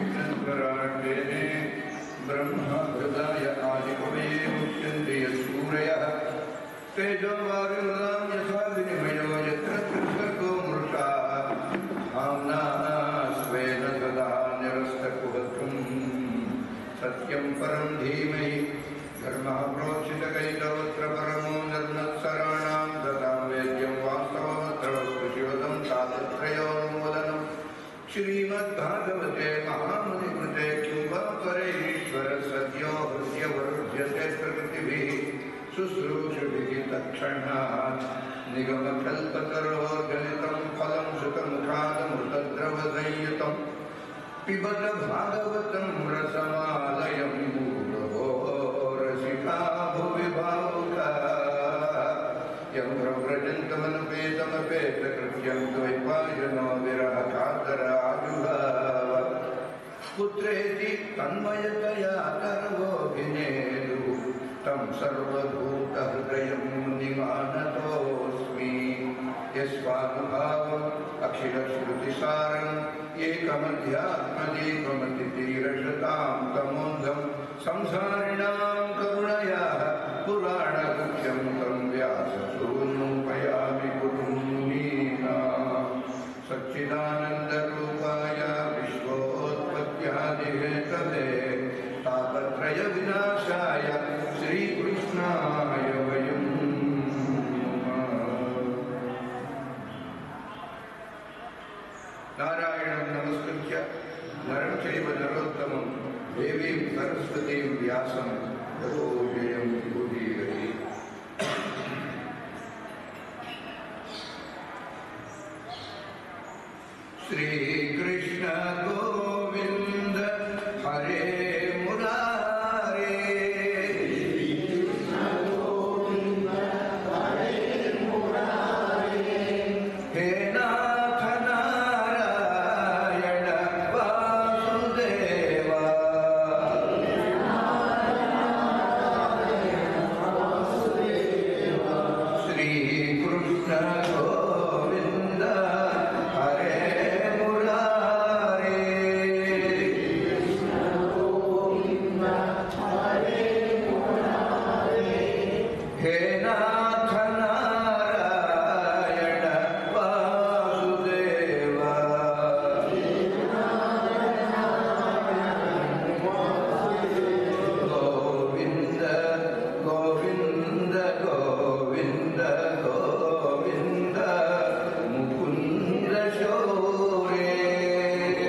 विघ्नस्वराट्येने ब्रह्म हृदय आदिकवये मुच्यन्ते यत्सूरयः तेजोवारिमृदां यथा विनिमयो यत्र त्रिसर्गो मृषा धाम्ना स्वेन सदा निरस्तकुहकं सत्यं परं धीमहि धर्मः प्रोक्षितकैतवत्र परमो निर्मत्सराणां ददां वेद्यं वास्तवमत्र वस्तु शिवदं तादत्रयोन्मूलनं श्रीमद्भागवते महामुनिकृते किं वा परेश्वर सद्यो हृद्यवरुध्यते प्रकृतिभिः शुश्रूषुभिः तत्क्षणात् निगमकल्पतरोर्गलितं फलं सुखमुखादमृतद्रवसंयुतं पिबत भागवतं रसमालयं भूभवो रसिका भुवि भावुकाः यं प्रव्रजन्तमनुपेतमपेतकृत्यं द्वैपायनो विरहकातराजुहाव पुत्रेति तन्मयतया गर्वोऽभिनेदुः तं सर्वभूतहृदयं मुनिमानतोऽस्मि यस्वानुभावम् अखिलश्रुतिसारम् एकमध्यात्मदीपमतितीरशतां तमोऽन्धं संसारिणां करुणयाः पुराणगुह्यं तं व्याससूनुपयामि कुटुम्बीनां सच्चिदानन्दरूपाय विश्वोत्पत्त्यादिहेतवे तापत्रयविनाशाय श्रीकृष्णाय वयं नारायणं नमस्कृत्य नरं चैव नरोत्तमं देवीं सरस्वतीं व्यासं ततो जयं उदीरये। श्रीकृष्ण गोविंद हरे मुरारे हे नाथ नारायण वासुदेवा श्रीकृष्ण गोविंद हरे मुरारे हे नाथ नारायण वासुदेवा गोविंद गोविंद गोविंद गोविंद मुकुंद शौरे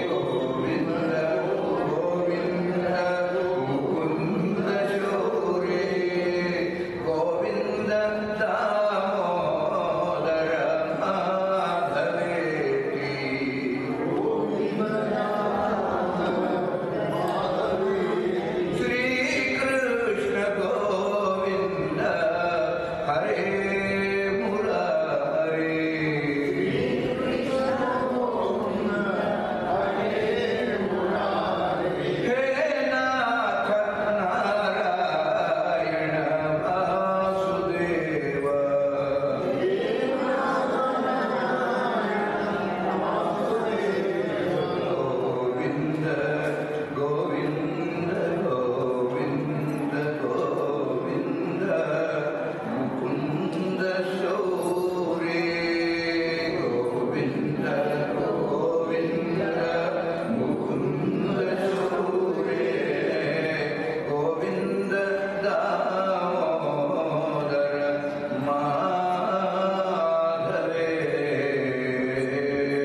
गोविंद गोविंद मुकुंद शौरे गोविंद दामोदर माधवेति श्रीकृष्ण गोविंद हरे मुरारे हे नाथ नारायण वासुदेवा गोविंद गोविंद गोविंद गोविंद मुकुंद शौरे गोविंद गोविंद मुकुंद शौरे गोविंद दामोदर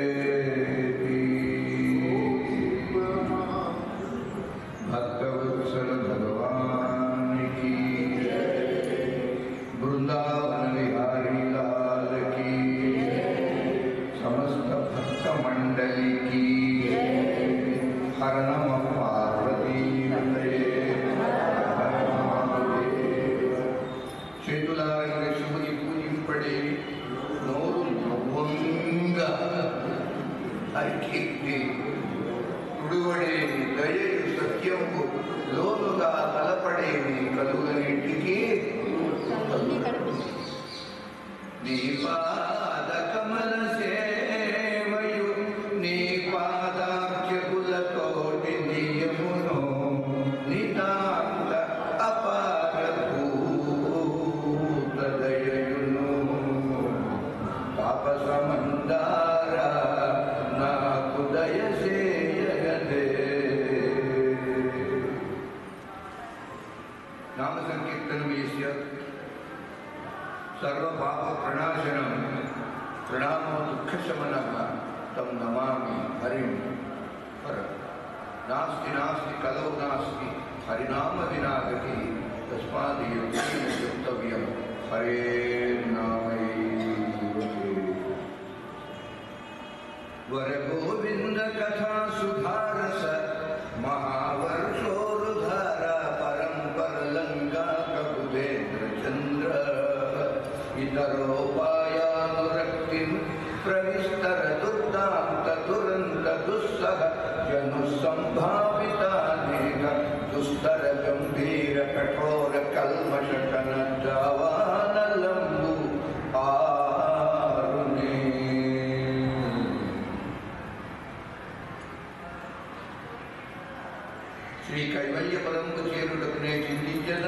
माधवेति भक्तवत्सल भगवान की वृंदावन विहारी लाल की समस्त भक्त मंडली की हर नम पार्वती చేతులారంగ శివుని పూజింపడే నోరు నవ్వంగా హరికీర్తి తుడువడేని దయయు సత్యంబు లోతుగా తలపడేని కలుగులన్నింటికీ నీ పాద కమల సేవయు నీ పాదాఖ్యకులతో దయ చేయగదే. నామ సంకీర్తనం యస్య సర్వపాప ప్రణాశనం ప్రణామో దుఃఖశమనః తం నమామి హరిం పరం. నాస్తి నాస్తి కలౌ నాస్తి హరినామ వినా గతి తస్మాద్యోక్తవ్యం హరే నామైవతే. వరగోవింద కథా సుధారస మహావర్షోరుధార పరంపరలంగా కబుధేంద్ర చంద్ర ఇతరోపాయానురక్తిం ప్రవిస్తర దుర్దాంత దురంత దుస్సహ జను సంభావితానేక దుస్తర గంభీర కఠోర కల్మషకన జావానలంబు ఆరునే. శ్రీ కైవల్య పదంకు చేరుటకునే చింతించన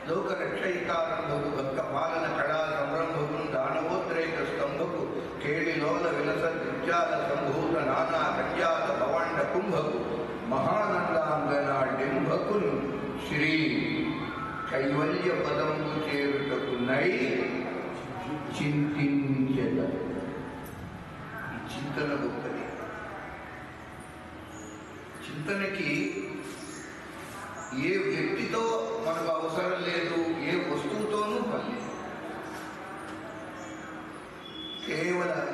లోకరక్షయికారంభకు భక్త పాలన కళా సంరంభకు దానవోద్రేక స్తంభకు కేళిలోల విలస విద్యాల సంభూత నానా కన్యాత భవాండ కుంభకు మహానందాంగన డింభకును శ్రీ కైవల్య పదంకు చేరుటకునై చింతించద. ఈ చింతన గొప్పది. చింతనకి ఏ వ్యక్తితో మనకు అవసరం లేదు, ఏ వస్తువుతోనూ పని లేదు. కేవలం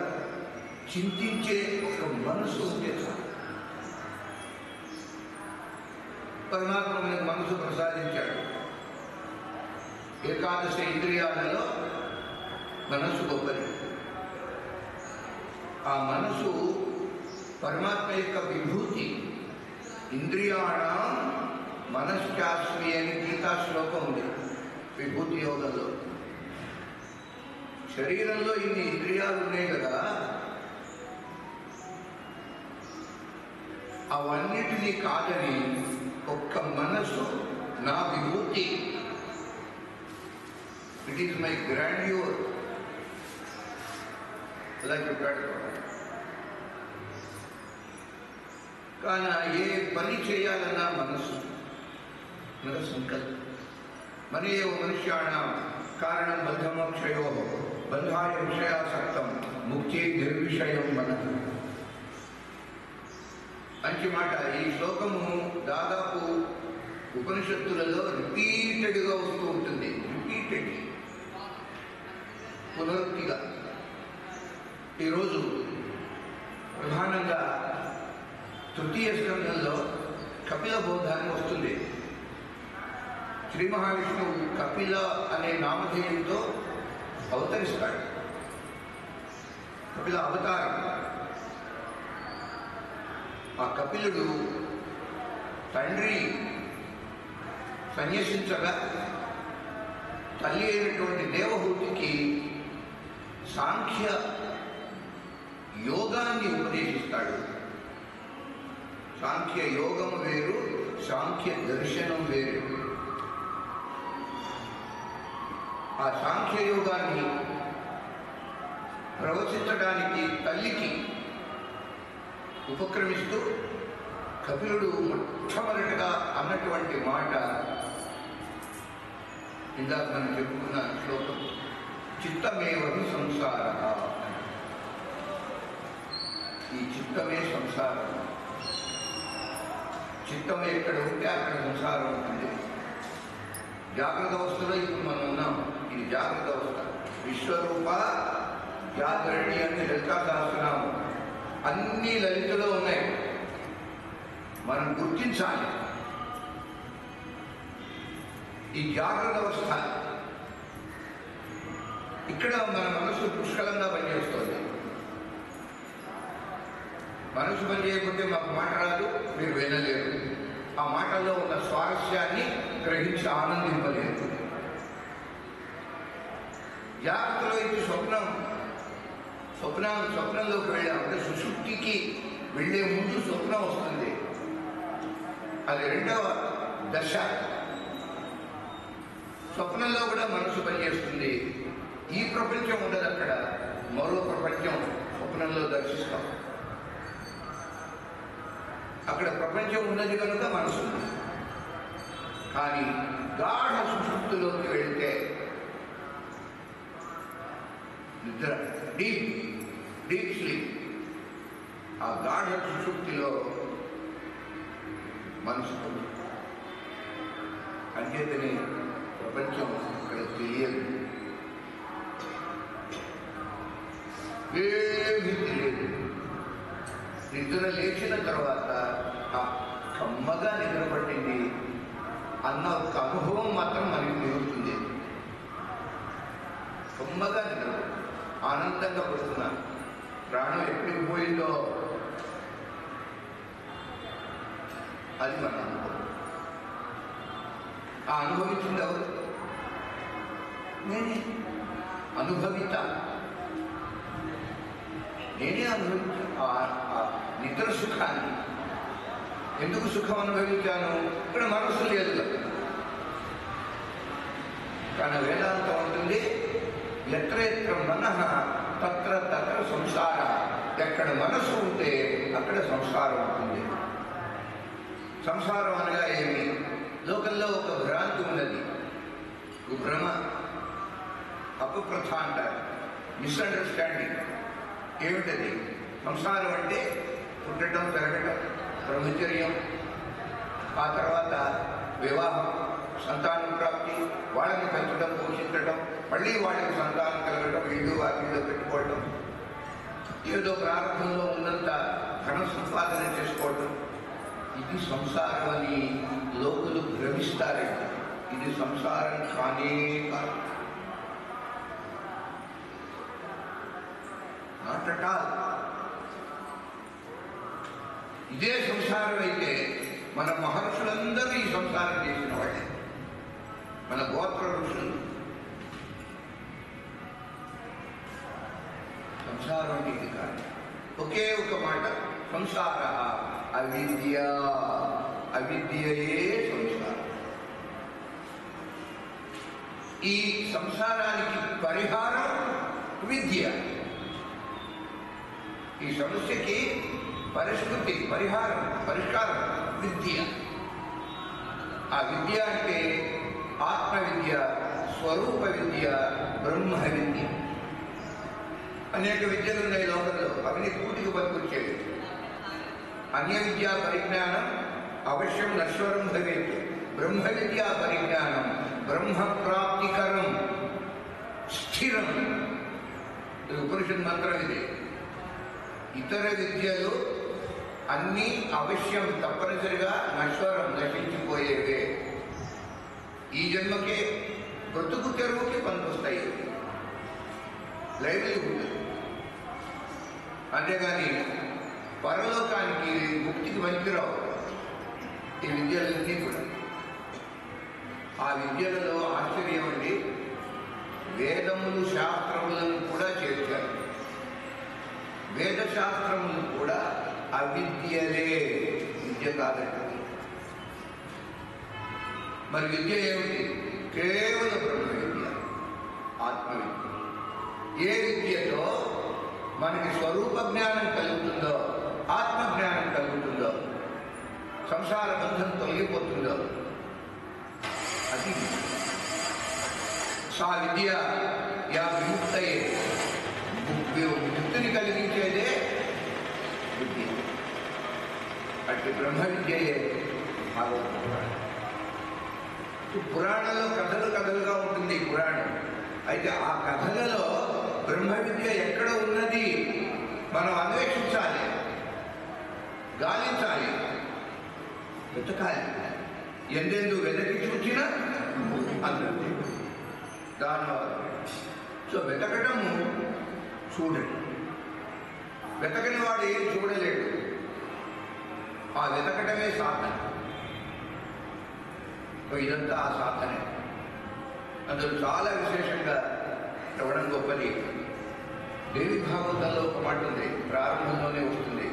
చింతించే ఒక మనసు ఉంటే చాలు. పరమాత్మ మనకు మనసు ప్రసాదించాడు. ఏకాదశ ఇంద్రియాలలో మనసు గొప్పది. ఆ మనసు పరమాత్మ యొక్క విభూతి. ఇంద్రియాణం మనశ్చాస్మి అని గీతా శ్లోకం ఉంది విభూతి యోగంలో. శరీరంలో ఇన్ని ఇంద్రియాలు ఉన్నాయి కదా, అవన్నిటినీ కాదని ఒక్క మనసు నా విభూతి, ఇట్ ఈస్ మై గ్రాండ్యూర్ అలా చెప్పాడు. కానీ ఏ పని చేయాలన్నా మనసు మన సంకల్పం. మనీ మనుష్యాణం కారణం బంధమోక్షయో బంధాయ విషయాసక్తం ముక్తి నిర్విషయం మనకు. మంచి మాట. ఈ శ్లోకము దాదాపు ఉపనిషత్తులలో రిపీటెడ్గా వస్తూ ఉంటుంది. రిపీటెడ్, పునరుక్తిగా. ఈరోజు ప్రధానంగా తృతీయ స్కంధంలో కపిల బోధాన్ని వస్తుంది. శ్రీ మహావిష్ణువు కపిల అనే నామధేయంతో అవతరిస్తాడు. కపిల అవతారం. ఆ కపిలుడు తండ్రి సన్యసించగా తల్లి అయినటువంటి దేవహూతికి సాంఖ్య యోగాన్ని ఉపదేశిస్తాడు. సాంఖ్య యోగం వేరు, సాంఖ్య దర్శనం వేరు. ఆ సాంఖ్య యోగాన్ని ప్రవచించడానికి తల్లికి ఉపక్రమిస్తూ కపిలుడు మొట్టమొదటిగా అన్నటువంటి మాట ఇందాక మనం చెప్పుకున్న శ్లోకం, చిత్తమేవహి సంసార. ఈ చిత్తమే సంసారం. చిత్తం ఎక్కడ ఉంటే అక్కడ సంసారం ఉంటుంది. జాగ్రత్త అవస్థలో ఇప్పుడు మనం ఉన్నాం. ఇది జాగ్రత్త అవస్థ. విశ్వరూప జాగరణి అని లలితా సహస్రనామం. అన్ని లలితలో ఉన్నాయి. మనం గుర్తించాలి. ఈ జాగ్రత్త అవస్థ ఇక్కడ మన మనసు పుష్కలంగా పనిచేస్తుంది. మనసు పని చేయకపోతే మాకు మాట రాదు, మీరు వినలేరు. ఆ మాటల్లో ఉన్న స్వారస్యాన్ని గ్రహించి ఆనందింపలేదు. జాగ్రత్తలో ఇది స్వప్నంలోకి వెళ్ళాం అంటే సుషుప్తికి వెళ్ళే ముందు స్వప్నం వస్తుంది. అది రెండవ దశ. స్వప్నంలో కూడా మనసు పనిచేస్తుంది. ఈ ప్రపంచం ఉండదు అక్కడ, మరో ప్రపంచం స్వప్నంలో దర్శిస్తాం. అక్కడ ప్రపంచం ఉన్నది కనుక మనసు ఉంది. కానీ గాఢ సుషుప్తిలోకి వెళితే నిద్ర, డీప్ స్లీప్, ఆ గాఢ సుషుప్తిలో మనసు అంచేతనే ప్రపంచం అక్కడ తెలియదు, ఏమీ తెలియదు. నిద్ర లేచిన తర్వాత కమ్మగా నిద్ర పట్టింది అన్న ఒక అనుభవం మాత్రం మనకి మిగులుతుంది. కమ్మగా నిద్ర, ఆనందంగా పడుతున్నాను. ప్రాణం ఎక్కడికి పోయిందో అది మన అనుభవం. ఆ అనుభవించింది ఎవరు? నేనే అనుభవిత. నేనే అనుభవించాను ఆ నిద్ర సుఖాన్ని. ఎందుకు సుఖం అనుభవించాను? ఇక్కడ మనసు లేదు కదా. కానీ వేదాంతం ఉంటుంది, ఎత్ర ఎత్ర మనః తత్ర తత్ర సంసార. ఎక్కడ మనసు ఉంటే అక్కడ సంసారం ఉంటుంది. సంసారం అనగా ఏమి? లోకల్లో ఒక భ్రాంతి ఉన్నది, భ్రమ, అపప్రథ అంటారు, మిస్అండర్స్టాండింగ్. ఏమిటది? సంసారం అంటే పుట్టడం, పెరగటం, బ్రహ్మచర్యం, ఆ తర్వాత వివాహం, సంతానం ప్రాప్తి, వాళ్ళని పెంచడం, పోషించడం, మళ్ళీ వాళ్ళకి సంతానం కలగడం, ఇల్లు వాటిల్లో పెట్టుకోవడం, ఏదో ప్రారంభంలో ఉన్నంత ధన సంపాదన చేసుకోవడం. ఇది సంసారం అని లోకులు భ్రమిస్తారే. ఇది సంసారం కానే కాదు. Not at all. ఇదే సంసారం అయితే మన మహర్షులందరూ ఈ సంసారం చేసిన వాళ్ళే, మన గోత్ర ఋషులు. సంసారం అంటే ఇది కాదు. ఒకే ఒక మాట, సంసార అవిద్య. అవిద్యయే సంసారం. ఈ సంసారానికి పరిహారం విద్య. ఈ సమస్యకి పరిష్కృతి, పరిహారం, పరిష్కారం విద్య. ఆ విద్య అంటే ఆత్మ విద్య, స్వరూప విద్య, బ్రహ్మ విద్య. అనేక విద్యలు ఉన్నాయి లోకంలో, అవన్నీ కూటికి పనికొచ్చేవి. అన్య విద్యా పరిజ్ఞానం అవశ్యం నశ్వరం భవేత్. బ్రహ్మ విద్యా పరిజ్ఞానం బ్రహ్మ ప్రాప్తికరం, స్థిరం. ఉపనిషత్ మంత్రం ఇది. ఇతర విద్యలు అన్నీ అవశ్యం, తప్పనిసరిగా నశ్వరం, నశించిపోయేవే. ఈ జన్మకే బ్రతుకు తెరువుకి పనికొస్తాయి, లైవ్లీహుడ్. అంతేగాని పరలోకానికి, ముక్తికి పనికిరావు ఈ విద్యలన్నీ కూడా. ఆ విద్యలలో ఆశ్చర్యం అండి, వేదములు, శాస్త్రములను కూడా చేర్చారు. వేదశాస్త్రములు కూడా అవిద్యలే, విద్య కాదండి. మరి విద్య ఏమిటి? కేవల బ్రహ్మ విద్య, ఆత్మ విద్య. ఏ విద్యతో మనకి స్వరూప జ్ఞానం కలుగుతుందో, ఆత్మ జ్ఞానం కలుగుతుందో, సంసార బంధం తొలగిపోతుందో అది సా విద్య యా విముక్తయే. ముక్తిని కలిగించేదే విద్య. అటు బ్రహ్మ విద్యయే భాగవత పురాణం. పురాణంలో కథలు కథలుగా ఉంటుంది పురాణం. అయితే ఆ కథలలో బ్రహ్మ విద్య ఎక్కడ ఉన్నది మనం అన్వేషించాలి, గాలించాలి, వెతకాలి. ఎందెందు వెతకి చూచినా అందరికీ దానివల్ల. సో వెతకటము చూడండి. వెతకని వాడు ఏం చూడలేడు. ఆ వెతకటమే సాధన. ఇదంతా ఆ సాధనే. అందులో చాలా విశేషంగా శ్రవణం గొప్పది. దేవి భాగవతంలో ఒక మాట ఉంది, ప్రారంభంలోనే వస్తుంది.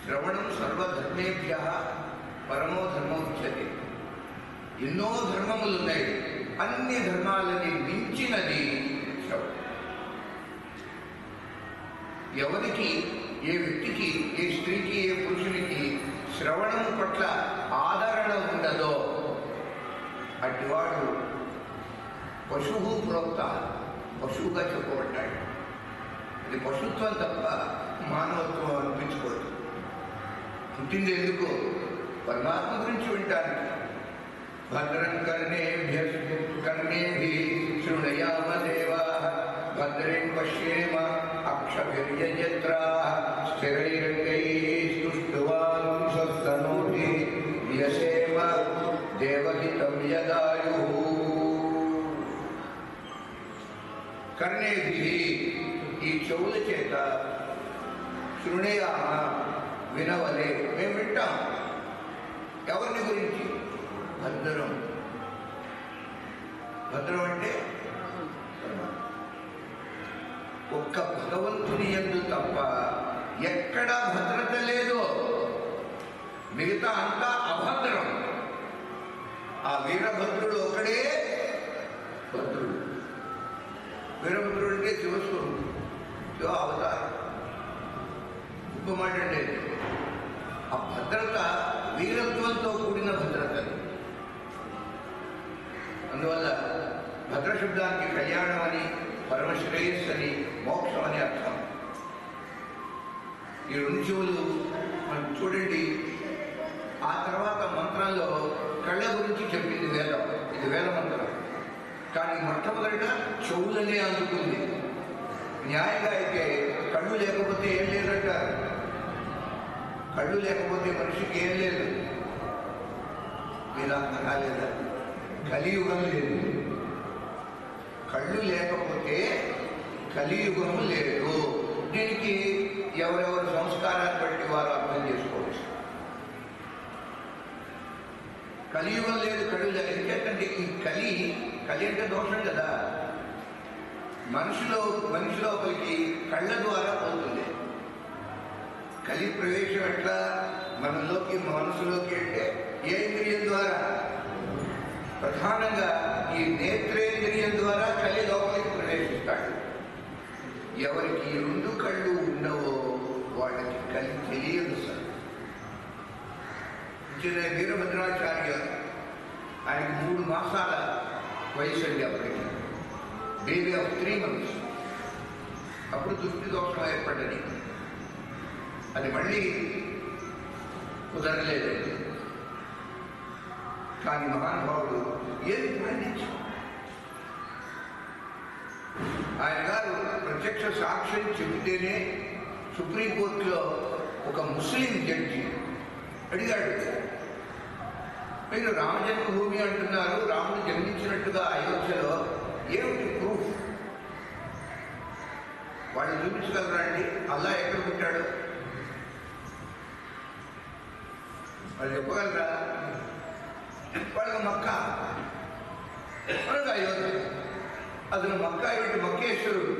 శ్రవణం సర్వధర్మేభ్య పరమో ధర్మోచ్యతే. ఎన్నో ధర్మములు ఉన్నాయి, అన్ని ధర్మాలని మించినది శ్రవణం. ఎవరికి, ఏ వ్యక్తికి, ఏ స్త్రీకి, ఏ పురుషుడికి శ్రవణం పట్ల ఆదరణ ఉండదో అటివాడు పశువు ప్రోక్త, పశువుగా చెప్పబడ్డాడు. ఇది పశుత్వం తప్ప మానవత్వం అనిపించుకోదు. పుట్టింది ఎందుకు? పరమాత్మ గురించి వింటానికి. భద్రం కర్ణేభిః శృణుయామ దేవాః భద్రం పశ్యేమ అక్షభిర్యజత్రాః స్థిరైరంగైః స్తుష్టువాంసస్తనూభిః వ్యసేమ దేవహితం యదాయుః. కర్ణేభిః, ఈ చెవుల చేత, శృణుయామ, వినవలే, మేము వింటాం. ఎవరిని గురించి? భద్రం. భద్రం అంటే ఒక్క భగవంతుని యందు తప్ప ఎక్కడా భద్రత లేదు. మిగతా అంతా అభద్రం. ఆ వీరభద్రుడు ఒకడే భద్రుడు. వీరభద్రుడు అంటే శివస్వరూపుడు, శివ అవతారం. ఉపమాటండి. ఆ భద్రత వీరత్వంతో కూడిన భద్రత. అందువల్ల భద్రశబ్దానికి కళ్యాణం అని, పరమశ్రేయస్సు అని, మోక్షం అని అర్థం. ఈ రెండు చెవులు మనం చూడండి. ఆ తర్వాత మంత్రంలో కళ్ళ గురించి చెప్పింది వేదం. ఇది వేద మంత్రం. కానీ మొట్టమొదటిగా చెవులనే అందుకుంది. న్యాయంగా అయితే కళ్ళు లేకపోతే ఏం లేదంటారు. కళ్ళు లేకపోతే మనిషికి ఏం లేదు. మీరు అర్థం కాలేదా? కలియుగం లేదు. కళ్ళు లేకపోతే కలియుగము లేదు. దీనికి ఎవరెవరు సంస్కారాన్ని బట్టి వారు అర్థం చేసుకోవచ్చు. కలియుగం లేదు, కళ్ళు లేదు. ఎందుకంటే ఈ కలి అంటే దోషం కదా. మనిషి లోపలికి కళ్ళ ద్వారా పోతుంది. కలి ప్రవేశం ఎట్లా మనలోకి, మనసులోకి అంటే ఏ ఇంద్రియం ద్వారా? ప్రధానంగా ఈ నేత్రేంద్రియం ద్వారా కలి లోపలికి ప్రవేశిస్తాడు. ఎవరికి రెండు కళ్ళు ఉండవో వాళ్ళకి కలి తెలియదు సార్. వీరభద్రాచార్య ఆయనకి 3 మాసాల వయసు అండి. అప్పటికి బేబీ ఆఫ్ 3 months. అప్పుడు దృష్టి దోషం ఏర్పడ్డది. అది మళ్ళీ కుదరలేదండి. కానీ మహానుభావుడు ఏది పండించు. ఆయన గారు ప్రత్యక్ష సాక్ష్యం చెబితేనే సుప్రీంకోర్టులో ఒక ముస్లిం జడ్జి అడిగాడు, మీరు రామజన్మభూమి అంటున్నారు, రాముడు జన్మించినట్టుగా అయోధ్యలో, ఏమిటి ప్రూఫ్? వాళ్ళు చూపించగలరా అండి? అల్లా ఎక్కడ పుట్టాడు వాళ్ళు చెప్పగలరా? వాళ్ళకి మక్కా, వాళ్ళకి అయోధ్య. అసలు మక్కా ఏమిటి? మక్కేశ్వరుడు.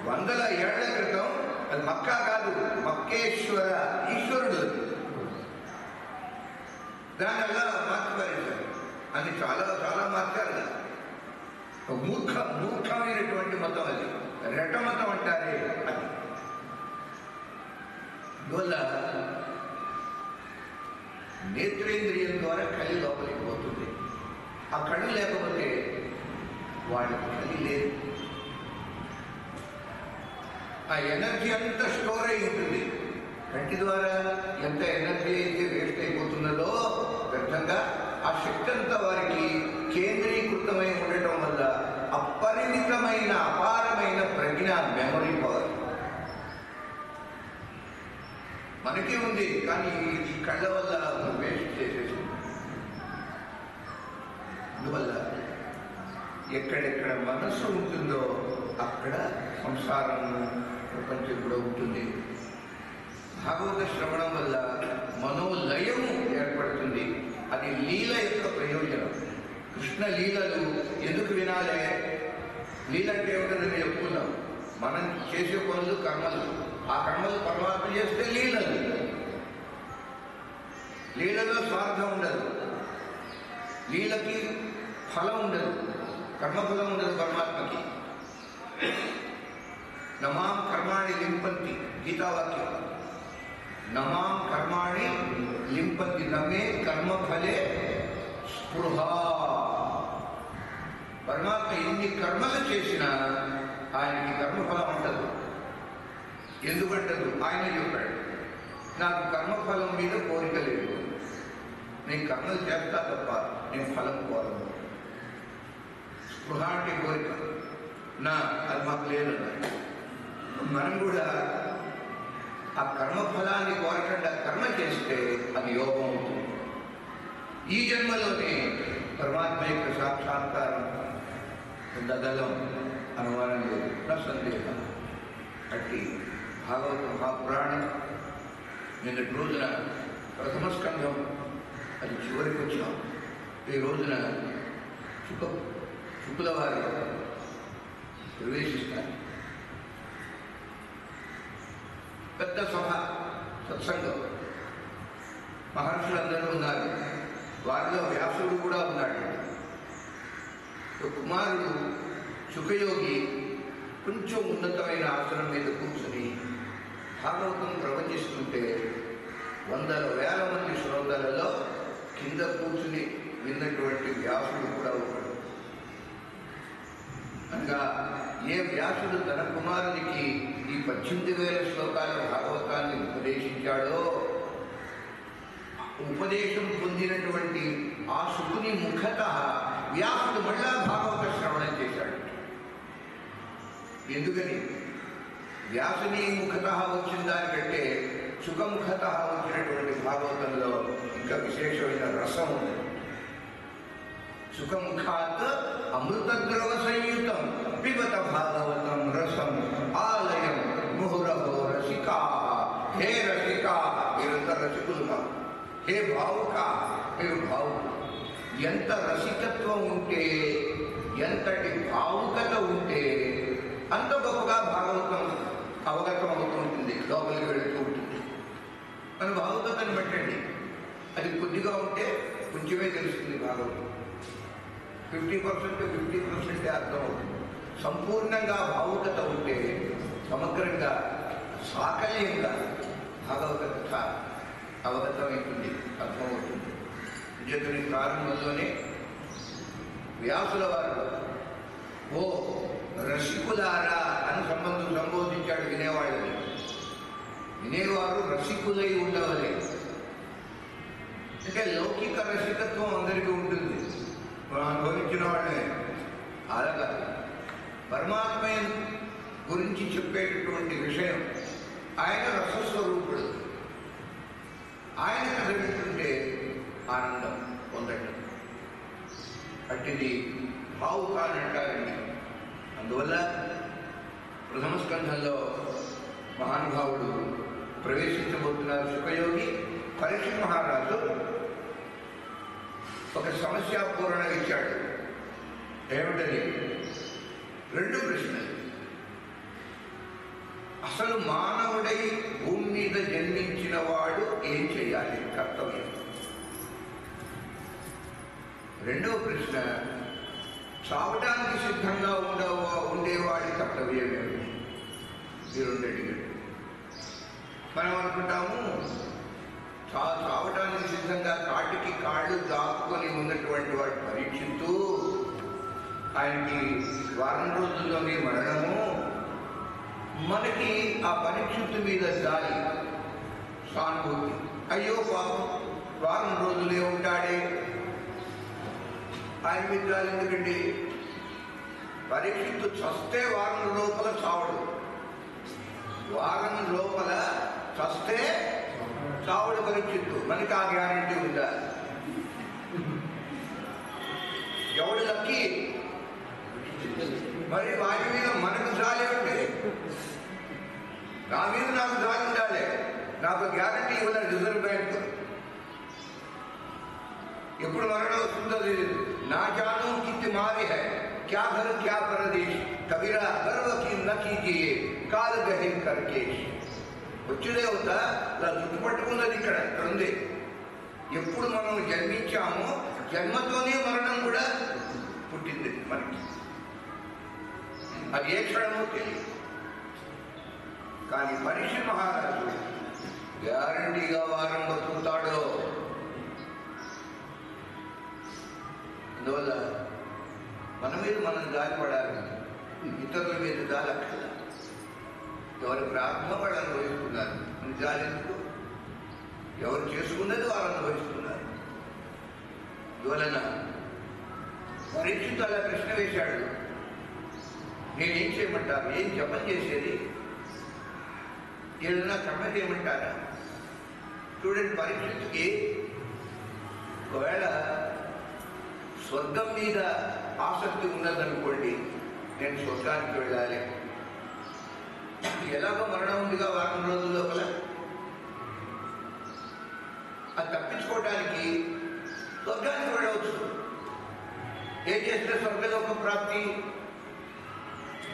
100 ఏళ్ల క్రితం అది మక్కా కాదు, మక్కేశ్వర, ఈశ్వరుడు. దానివల్ల మార్చిపారేశారు. అది చాలా చాలా మార్చారు. మూర్ఖమైనటువంటి మతం అది. రెట మతం అంటారే అది. అందువల్ల నేత్రేంద్రియం ద్వారా కలి లోపలికి పోతుంది. ఆ కళ్ళు లేకపోతే వాళ్ళకి కలి లేదు. ఆ ఎనర్జీ అంతా స్టోర్ అయి ఉంటుంది. కంటి ద్వారా ఎంత ఎనర్జీ అయితే వేస్ట్ అయిపోతున్నదో వ్యర్థంగా, ఆ శక్తి అంతా వారికి కేంద్రీకృతమై ఉండటం వల్ల అపరిమితమైన అపారమైన ప్రజ్ఞ, మెమరీ పవర్ మనకి ఉంది. కానీ ఈ కళ్ళ వల్ల వేస్ట్ చేసేసి, అందువల్ల ఎక్కడెక్కడ మనస్సు ఉంటుందో అక్కడ సంసారం, ప్రపంచం కూడా ఉంటుంది. భాగవత శ్రవణం వల్ల మనోలయము ఏర్పడుతుంది. అది లీల యొక్క ప్రయోజనం. కృష్ణ లీలలు ఎందుకు వినాలే? లీల అంటే ఏమిటని చెప్పుకున్నాం. మనం చేసే పనులు కర్మలు, ఆ కర్మలు పరమాత్మ చేస్తే లీలలు. లీలలో స్వార్థం ఉండదు, లీలకి ఫలం ఉండదు, కర్మఫలం ఉండదు పరమాత్మకి. నమాం కర్మాణి లింపంతి, గీతావాక్యం. నమాం కర్మాణి లింపతి నమే కర్మఫలే స్పృహ. పరమాత్మ ఎన్ని కర్మలు చేసినా ఆయనకి కర్మఫలం ఉండదు. ఎందుకంటదు? ఆయన చెప్పాడు, నాకు కర్మఫలం మీద కోరిక లేదు, నేను కర్మలు చేస్తా తప్ప నేను ఫలం కోరను. స్పృహ అంటే కోరిక, అది మాకు లేదు. మనం కూడా ఆ కర్మఫలాన్ని కోరకుండా కర్మ చేస్తే అది యోగం అవుతుంది. ఈ జన్మలోనే పరమాత్మ యొక్క సాక్షాత్కారం పొందగలం, అనుమానం లేదు, నా సందేహం. అట్టి భాగవత మహాపురాణం నిన్నటి రోజున ప్రథమ స్కంధం అది చివరికి వచ్చాం. ఈ రోజున శుక్లవారి ప్రవేశిస్తారు. పెద్ద సభ, సత్సంగం, మహర్షులందరూ ఉన్నారు. వారిలో వ్యాసుడు కూడా ఉన్నాడు. కుమారుడు శుకయోగి కొంచెం ఉన్నతమైన ఆసనం మీద కూర్చుని భాగవతం ప్రవచిస్తుంటే వందల వేల మంది శ్రోతలలో కింద కూర్చుని విన్నటువంటి వ్యాసుడు కూడా ఉన్నాడు. అనగా ఏ వ్యాసుడు తన కుమారునికి ఈ 18,000 శ్లోకాల భాగవతాన్ని ఉపదేశించాడో, ఉపదేశం పొందినటువంటి ఆ శుకుని ముఖత వ్యాసుడు మళ్ళా భాగవత శ్రవణం చేశాడు. ఎందుకని? వ్యాసుని ముఖత వచ్చిన దానికంటే సుఖముఖత వచ్చినటువంటి భాగవతంలో ఇంకా విశేషమైన రసం ఉంది. సుఖముఖాత్ అమృతద్రవ సంయుతం పిబత భాగవతం రసం ఆలయం ముహురహో రసికా. హే రసికా, మీరంత రసికులుగా, హే భావుక, మీరు భావుకు. ఎంత రసికత్వం ఉంటే, ఎంతటి భావుకత ఉంటే అంత గొప్పగా భాగవతం అవగతం అవుతూ ఉంటుంది, లోపలికి వెళుతూ ఉంటుంది. మన భావుకతను పెట్టండి, అది కొద్దిగా ఉంటే కొంచెమే తెలుస్తుంది భాగవతం. 50% 50% అర్థం అవుతుంది. సంపూర్ణంగా భావుకత ఉంటే సమగ్రంగా సాకల్యంగా భాగవత కథ అవగతమవుతుంది, అర్థమవుతుంది. విజయతుని ప్రారంభంలోనే వ్యాసుల వారు ఓ రసికులారా అని సంబోధించాడు వినేవాళ్ళని. వినేవారు రసికులై ఉండవలే. అంటే లౌకిక రసికత్వం అందరికీ ఉంటుంది, మనం అనుభవించిన వాళ్ళే. అలాగా పరమాత్మ గురించి చెప్పేటటువంటి విషయం, ఆయన రసస్వరూపుడు. ఆయన కథ వింటుంటే ఆనందం పొందటం, అట్టిది భావుక అని అంటారండి. అందువల్ల ప్రథమ స్కంధంలో మహానుభావుడు ప్రవేశించబోతున్నారు శుకయోగి. పరీక్షిత్ మహారాజు ఒక సమస్య పూరణ ఇచ్చాడు. ఏమిటది? 2 ప్రశ్నలు. అసలు మానవుడై భూమి మీద జన్మించిన వాడు ఏం చేయాలి, కర్తవ్యం. రెండవ ప్రశ్న, చావటానికి సిద్ధంగా ఉండేవాడి కర్తవ్యం ఏమిటి? ఈ 2 అడిగాడు. మనం అనుకుంటాము చావటానికి సిద్ధంగా కాటికి కాళ్ళు దాక్కుని ఉన్నటువంటి వాడు పరీక్షిత్తు, ఆయనకి వారం రోజుల్లోనే మరణము. మనకి ఆ పరీక్షిత్తు మీద జాలి, సానుభూతి. అయ్యో పాపం, వారం రోజులే ఉంటాడే, ఆయన మీద జాలి ఎందుకండి? పరీక్షిత్తు చస్తే వారం లోపల చావడు, వారం లోపల చస్తే చావుడు పరీక్షిత్తు. మనకి ఆ గ్యారంటీ ఉందా? ఎవడు లక్కీ? మరి వాటి మీద మనకు జాలి ఉంటే, నా మీద నాకు జాలి ఉండాలి. నాకు గ్యారంటీ ఇవ్వాలి రిజర్వ్ బ్యాంక్. ఎప్పుడు మరణం వస్తుందో తెలియదు. నా జాను కిత్తి మారి హై, క్యా ఘర్ క్యా పరదేశ్, కబీరా గర్వ కి నకీజియే కాల గహే కర్కేష్. వచ్చుడే అవుతా ఇలా జుట్టు పట్టుకున్నది ఇక్కడ ఉంది. ఎప్పుడు మనం జన్మించామో జన్మతోనే మరణం కూడా పుట్టింది మనకి. అది ఏ క్షణమో తెలియదు. కానీ పరీక్షిత్ మహారాజు గ్యారంటీగా వారం బతుకుతాడో. అందువల్ల మన మీద మనం జాలి పడాలి, ఇతరుల మీద జాలి అక్కడ. ఎవరి ప్రార్థన వాళ్ళు అనుభవిస్తున్నారు, మన జాలి ఎందుకు? ఎవరు చేసుకున్నది వారు అనుభవిస్తున్నారు. అందువలన పరీక్షితు అలా ప్రశ్న వేశాడు, నేనేం చేయమంటారు? ఏం జపం చేసేది? ఏదైనా కర్మ చేయమంటారా? చూడండి, పరీక్షితుకి ఒకవేళ స్వర్గం మీద ఆసక్తి ఉన్నదనుకోండి, నేను స్వర్గానికి వెళ్ళాలి, ఎలాగో మరణం ఉందిగా వారం రోజుల లోపల, అది తప్పించుకోవడానికి స్వర్గానికి వెళ్ళవచ్చు. ఏం చేస్తే స్వర్గలోక ప్రాప్తి?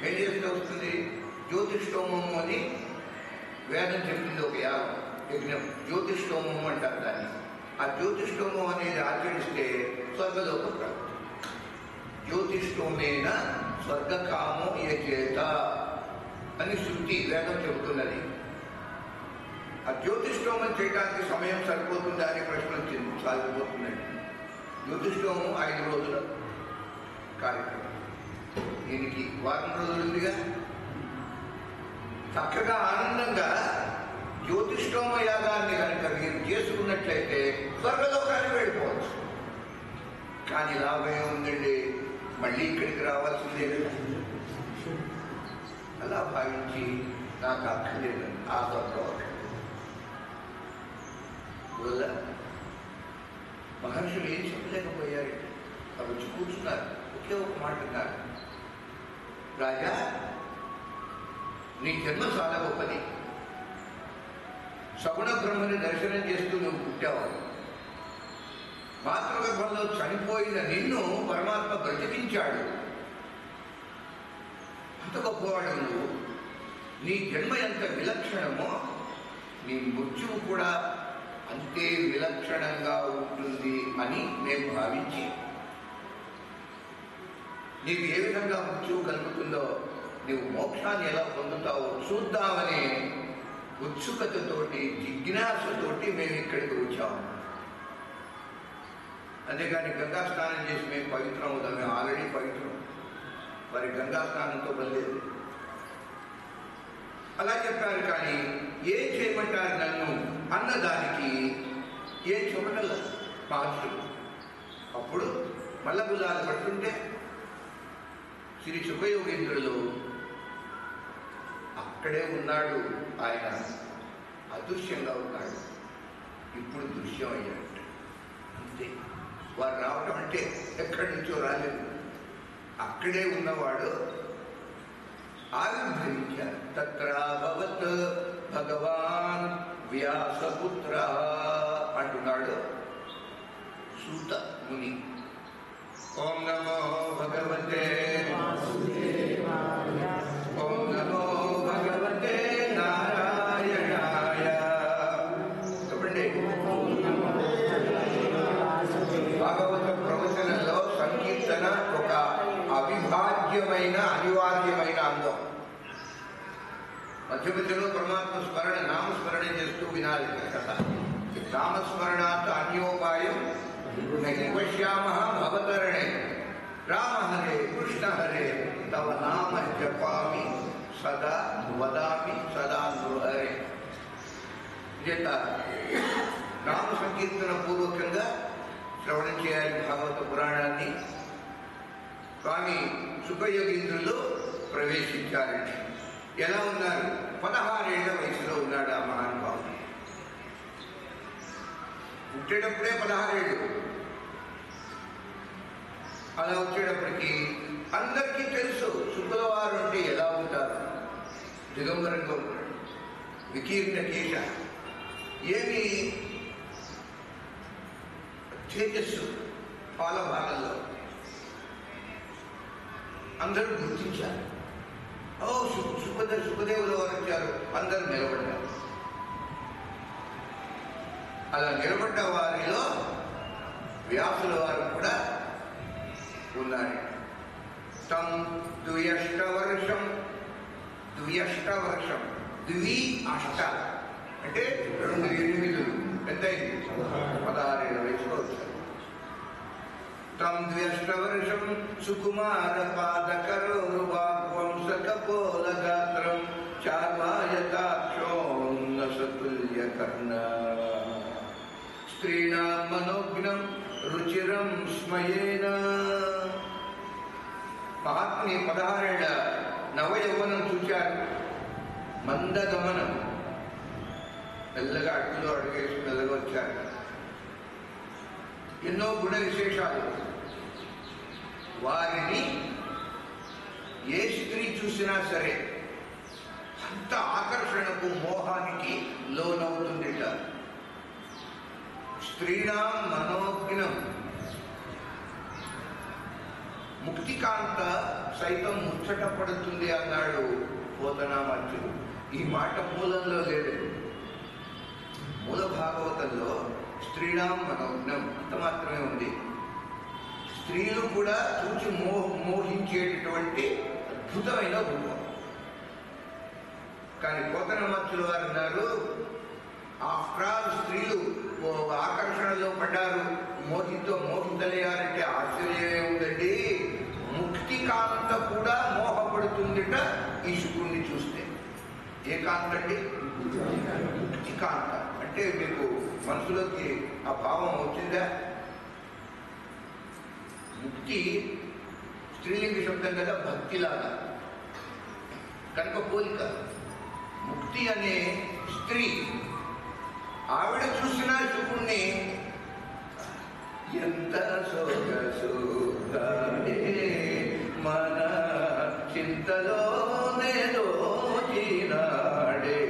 ఏం చేస్తే వస్తుంది? జ్యోతిష్ఠోమము అని వేదం చెప్పింది, ఒక యజ్ఞం, జ్యోతిష్ఠోమం అంటారు దాన్ని. ఆ జ్యోతిష్ఠోమం అనేది ఆచరిస్తే స్వర్గలోక ప్రాప్తి. జ్యోతిష్ఠోమేన స్వర్గకామో యజేత అని శృతి వేదం చెబుతున్నది. ఆ జ్యోతిష్ఠోమం చేయడానికి సమయం సరిపోతుందా అని ప్రశ్న వచ్చింది, సాగిపోతుందండి. జ్యోతిష్ఠోమం 5 రోజుల కార్యక్రమం, దీనికి వారం రోజులు ఉందిగా. చక్కగా ఆనందంగా జ్యోతిష్ఠోమ యాగాన్ని కనుక మీరు చేసుకున్నట్లయితే స్వర్గలోకానికి వెళ్ళిపోవచ్చు. కానీ లాభం ఉందండి, మళ్ళీ ఇక్కడికి రావాల్సిందే కదా. అలా భావించి నాకు అక్కర్లేదు ఆ స్వర్గలోకం వల్ల మహర్షులు ఏం చెప్పలేకపోయారు. అవి వచ్చి కూర్చున్నారు, ఒకే ఒక మాట అన్నారు, రాజా నీ జన్మ చాలా గొప్పది. సగుణ బ్రహ్మని దర్శనం చేస్తూ నువ్వు పుట్టావు. మాతృగర్భంలో చనిపోయిన నిన్ను పరమాత్మ బ్రతికించాడు. అంత గొప్పవాడు నువ్వు. నీ జన్మ ఎంత విలక్షణమో నీ మృత్యువు కూడా అంతే విలక్షణంగా ఉంటుంది అని మేము భావించి నీకు ఏ విధంగా మృత్యువు కలుగుతుందో, నీవు మోక్షాన్ని ఎలా పొందుతావో చూద్దామని ఉత్సుకతతోటి, జిజ్ఞాసతోటి మేము ఇక్కడికి వచ్చాము. అంతేగాని గంగా స్నానం చేసి మేము పవిత్రం అవుతాం. మేము ఆల్రెడీ పవిత్రం, మరి గంగా స్నానంతో బలేదు. అలా చెప్పారు. కానీ ఏం చేయమంటారు నన్ను అన్నదానికి ఏం చెప్పగల మహర్షులు. అప్పుడు మల్లగులాలు పడుతుంటే శ్రీ సుఖయోగేంద్రులు అక్కడే ఉన్నాడు. ఆయన అదృశ్యంగా ఉన్నాడు, ఇప్పుడు దృశ్యం అయ్యాడు. అంతే, వారు రావటం అంటే ఎక్కడి నుంచో రాలేదు, అక్కడే ఉన్నవాడు ఆవిర్భవించారు. తత్రాభవత్ భగవాన్ వ్యాసపుత్ర అంటున్నాడు సూత ముని. ఓం నమో భగవతే ఓం నమో భగవతే నారాయణాయ. చెప్పండి, భాగవత ప్రవచనంలో సంకీర్తన ఒక అవిభాజ్యమైన అనివార్యమైన అంగం. మధ్య మధ్యలో పరమాత్మ స్మరణ, నామస్మరణ చేస్తూ వినాలి కథ. నామస్మరణాత్ అన్యోపాయం నహి పశ్యామః భవతరణే. రామ హరే కృష్ణ హరే తవ నామ జపామి సదా వదామి సదా నృహరే. చేత నామ సంకీర్తన పూర్వకంగా శ్రవణం చేయాలి భాగవత పురాణాన్ని. స్వామి సుఖయోగీంద్రులు ప్రవేశించారండి. ఎలా ఉన్నారు? 16 ఏళ్ల వయసులో ఉన్నాడు ఆ మహానుభావుడు. పుట్టేటప్పుడే 16 ఏళ్ళు. అలా వచ్చేటప్పటికి అందరికీ తెలుసు శుక్రవారం అంటే ఎలా ఉంటారు. దిగంబరంగా ఉంటాడు, వికీర్ణ కేశ, ఏమి తేజస్సు పాల భాగంలో. అందరూ గుర్తించారు. ఓ సుఖదేవులు వారు వచ్చారు, అందరూ నిలబడ్డారు. అలా నిలబడ్డ వారిలో వ్యాసుల వారు కూడా ఉన్నారు. తం ద్వ్యష్టవర్షం ద్వి అష్ట అంటే 2 8 ఎంతైంది? 16 వయసులో వచ్చారు. తం ద్వ్యష్టవర్షం సుకుమార పాదకరోరువాగ్వంసకపోల గాత్రం చార్వాయతాక్షోన్నసతుల్య కర్ణ స్త్రీణాం మనోజ్ఞం రుచిరం స్మయేన. మహాత్ముని 16 ఏళ్ల నవయౌవనం చూచారు. మందగమనం, మెల్లగా అడుగులో అడుగేసి మెల్లగా వచ్చారు. ఎన్నో గుణ విశేషాలు. వారిని ఏ స్త్రీ చూసినా సరే అంత ఆకర్షణకు మోహానికి లోనవుతుందిట. స్త్రీణాం మనోజ్ఞం, ముక్తికాంత సైతం ముచ్చట పడుతుంది అన్నాడు పోతనామాత్యుడు. ఈ మాట మూలంలో లేదు. మూల భాగవతంలో స్త్రీణాం మనోజ్ఞం అంత మాత్రమే ఉంది. స్త్రీలు కూడా చూచి మోహించేటటువంటి అద్భుతమైన రూపం. కానీ పోతనామాత్యులు వారు అన్నారు, ఆఫ్టర్ ఆల్ స్త్రీలు ఆకర్షణలో పడ్డారు, మోహించలేయాలంటే ఆశ్చర్యమే ఉందండి. ముక్తి కాంత కూడా మోహపడుతుందిట ఈ శుకుణ్ణి చూస్తే. ఏ కాంత అండి? ముక్తి కాంత. అంటే మీకు మనసులోకి ఆ భావం వచ్చిందా? ముక్తి స్త్రీలింగ శబ్దం కదా, భక్తిలాగా కనుక పోలిక. ముక్తి అనే స్త్రీ ఆవిడ చూసిన శుకుణ్ణి ఎంత సోగసుగాడే మన చింతలోనే దోచినాడే,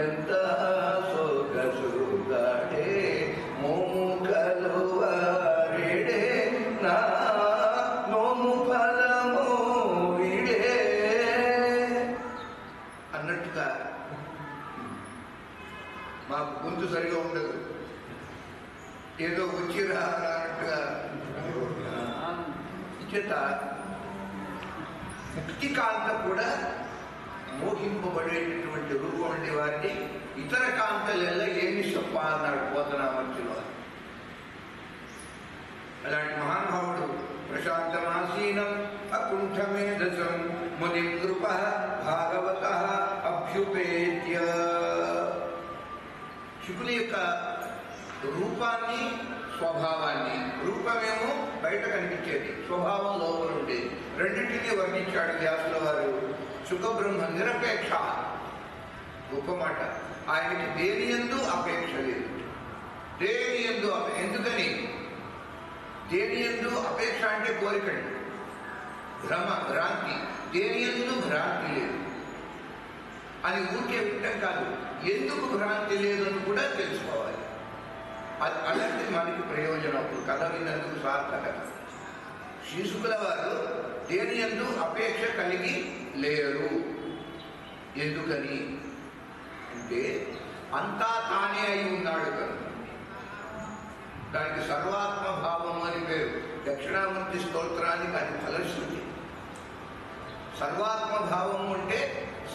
ఎంత సోగసుగాడే మోము కలువారెడే నా నోము ఫలము విడే అన్నట్టుగా. మాకు గొంతు సరిగా ఉండదు, ఏదో వచ్చి రానట్టుగా. చేత ముక్తి కాంత కూడా మోహింపబడేటటువంటి రూపం ఉండే వారిని ఇతర కాంతలెల్లా ఏమి చెప్ప అన్నాడు పోతనామాత్యులు. అలాంటి మహానుభావుడు ప్రశాంతమాసీనం అకుంఠమేధసం మునిం నృప భాగవత అభ్యుపేత్య. శుకుని యొక్క రూపాన్ని, స్వభావాన్ని, రూపమేమో బయట కనిపించేది, స్వభావం లోపల ఉండేది, రెండింటినీ వర్ణించాడు వ్యాసుల వారు. సుఖబ్రహ్మ నిరపేక్ష, గొప్ప మాట. ఆయనకి దేని యందు అపేక్ష లేదు. దేని యందు ఎందుకని? దేని యందు అపేక్ష అంటే కోరికండి, భ్రమ, భ్రాంతి. దేని యందు భ్రాంతి లేదు అని ఊరికే వింటాం కాదు, ఎందుకు భ్రాంతి లేదని కూడా తెలుసుకోవాలి. అలాంటిది మనకి ప్రయోజనం. అప్పుడు కథ విన్నందుకు సార్థకత. శీశుకుల వారు దేని యందు అపేక్ష కలిగి లేరు. ఎందుకని అంటే అంతా తానే అయి ఉన్నాడు కనుక. దానికి సర్వాత్మ భావం అని పేరు. దక్షిణామూర్తి స్తోత్రానికి అది ఫలశ్రుతి. సర్వాత్మ భావము అంటే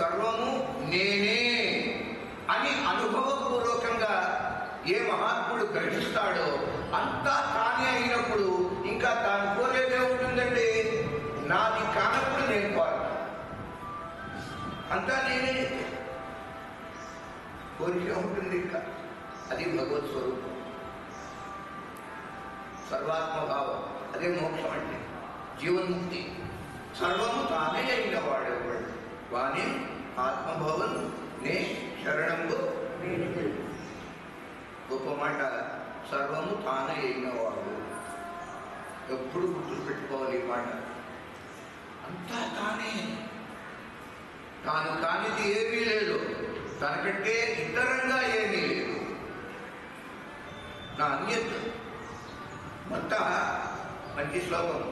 సర్వము నేనే అని అనుభవపూర్వకంగా ఏ మహాత్ముడు గ్రహిస్తాడో అంతా తానే అయినప్పుడు ఇంకా తాను కోరేదే ఉంటుందండి. నాది కానప్పుడు నేను కోరను, అంతా నేనే కోరిక ఉంటుంది. ఇంకా అది భగవత్ స్వరూపం, సర్వాత్మభావం. అదే మోక్షం అంటే జీవన్ముక్తి. సర్వము తానే అయిన వాడేవాడు వాణి ఆత్మభవన్ నే శరణంబు. గొప్ప మాట. సర్వము తానే అయినవాడు. ఎప్పుడు గుర్తులు పెట్టుకోవాలి ఈ మాట. అంతా తానే, తాను కానిది ఏమీ లేదు, తనకంటే ఇతరంగా ఏమీ లేదు. నా అన్యత్ మత్త, మంచి శ్లోకం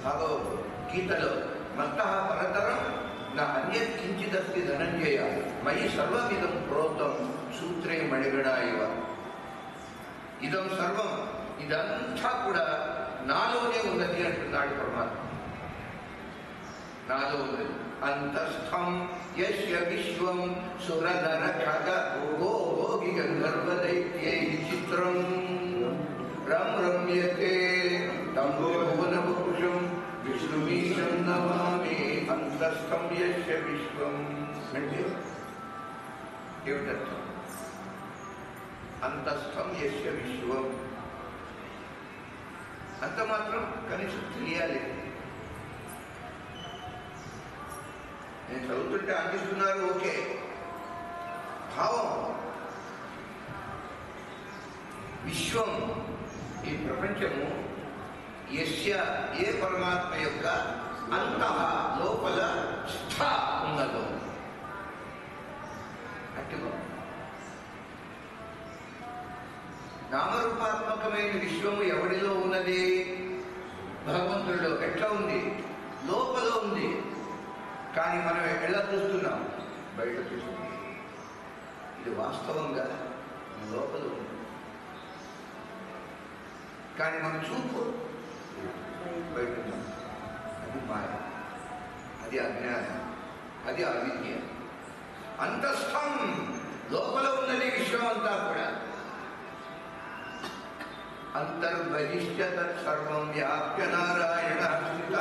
భగవద్గీతలో, మత్త పరతరం నా అన్యత్ కించిదస్తి ధనంజయ మయి సర్వమిదం ప్రోతం సూత్రే మణిగడా ఇవ. ఇదం సర్వం, ఇదంతా కూడా నాలోనే ఉన్నది అంటున్నాడు పరమాత్మ. నాలో ఉన్నది. అంతస్థం యస్య విశ్వం సురధర ఖగ భూగో భోగి అంటే ఏమిటర్థం? అంతస్థం యస్య విశ్వం. అంత మాత్రం కనీసం తెలియాలి. నేను చదువుతుంటే అందిస్తున్నారు, ఓకే. భావం విశ్వం, ఈ ప్రపంచము యస్య, ఏ పరమాత్మ యొక్క అంతః లోపల స్థ ఉన్నదో అట్టుగా నామరూపాత్మకమైన విశ్వము ఎవడిలో ఉన్నది? భగవంతుడిలో. ఎట్లా ఉంది? లోపల ఉంది. కానీ మనం ఎలా చూస్తున్నాం? బయట చూస్తున్నాం. ఇది వాస్తవంగా లోపల ఉంది. కానీ మన చూపు బయట ఉంది. అది మాయ, అది అజ్ఞానం, అది అవిద్య. అంతస్థం, లోపల ఉన్నది విశ్వం అంతా కూడా. అంతర్బహిష్ట తత్సర్వం వ్యాప్య నారాయణ స్థిత.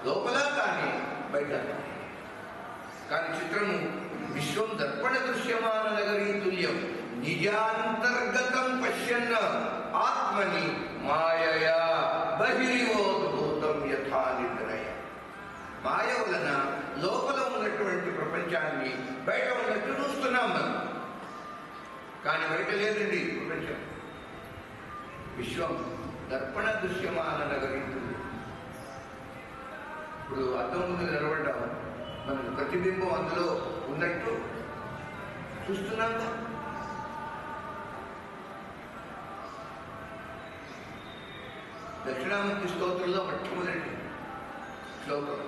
లోపల కానీ బయట. కానీ చిత్రము విశ్వం దర్పణ దృశ్యమాన నగరీ తుల్యం నిజాంతర్గతం పశ్యన్న ఆత్మని మాయయా బహిరివోద్భూతం యథా నిర్ణయ. మాయ వలన లోపల ఉన్నటువంటి ప్రపంచాన్ని బయట ఉన్నట్టు చూస్తున్నాం మనం. కానీ బయట లేదండి ప్రపంచం. విశ్వం దర్పణ దృశ్యమాన నగరీ తుల్యం. ఇప్పుడు అద్దం ముందు నిలబడ్డాం, మనకు ప్రతిబింబం అందులో ఉన్నట్టు చూస్తున్నాం. దక్షిణామూర్తి స్తోత్రంలో మొట్టమొదటి శ్లోకం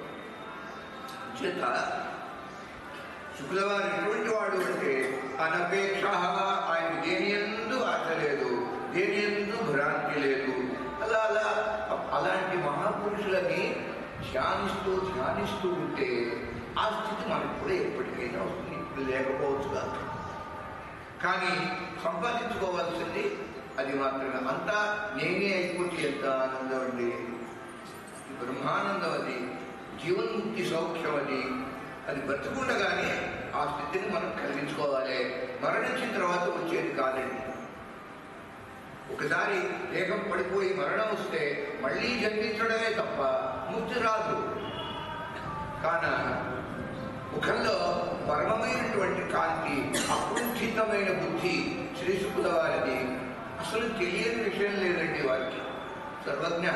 చేత శుక్లవారు ఎటువంటి వాడు అంటే అనపేక్ష, ఆయన దేని యందు ఆశ లేదు, దేని యందు భ్రాంతి లేదు. అలా అలా అలాంటి మహాపురుషులని ధ్యానిస్తూ ఉంటే ఆ స్థితి మనకు కూడా ఎప్పటికైనా వస్తుంది. ఇప్పుడు లేకపోవచ్చు కాదు, కానీ సంపాదించుకోవాల్సింది అది మాత్రమే. అంతా నేనే అయిపోతే ఎంత ఆనందం అండి! బ్రహ్మానందం అది, జీవన్ముక్తి సౌఖ్యం అది. అది బ్రతుకుండగానే ఆ స్థితిని మనం కలిగించుకోవాలి. మరణించిన తర్వాత వచ్చేది కాదండి. ఒకసారి దేహం పడిపోయి మరణం వస్తే మళ్ళీ జన్మించడమే తప్ప ముక్తి రాదు. కాన ముఖంలో పరమమైనటువంటి కాంతి, అకుంఠితమైన బుద్ధి శ్రీ శుకుల వారిది. అసలు తెలియని విషయం లేదండి వారికి. సర్వజ్ఞ.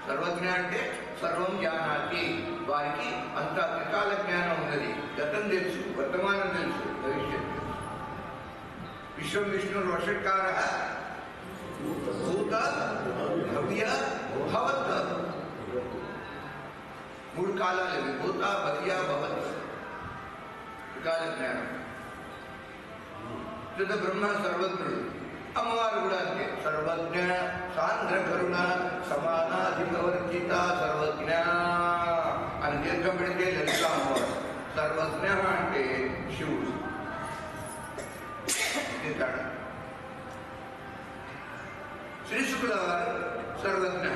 సర్వజ్ఞ అంటే సర్వం జానాతి. వారికి అంతా త్రికాల జ్ఞానం ఉన్నది. గతం తెలుసు, వర్తమానం తెలుసు, భవిష్యత్తు తెలుసు. విశ్వం విష్ణు వషట్కార భూత భవ్య భవత్. మూడు కాలాలు ఇవి: భూత భవ్య భవత్. త్రికాల జ్ఞానం. బ్రహ్మ సర్వజ్ఞుడు. అమ్మవారు కూడా అంతే. సర్వజ్ఞ, సాంద్ర కరుణ, సమానాధిపవర్జిత, సర్వజ్ఞ అని దీర్ఘం పెడితే లలిత అమ్మవారు. సర్వజ్ఞ అంటే శివుడు. శ్రీ శుకుల వారు సర్వజ్ఞ.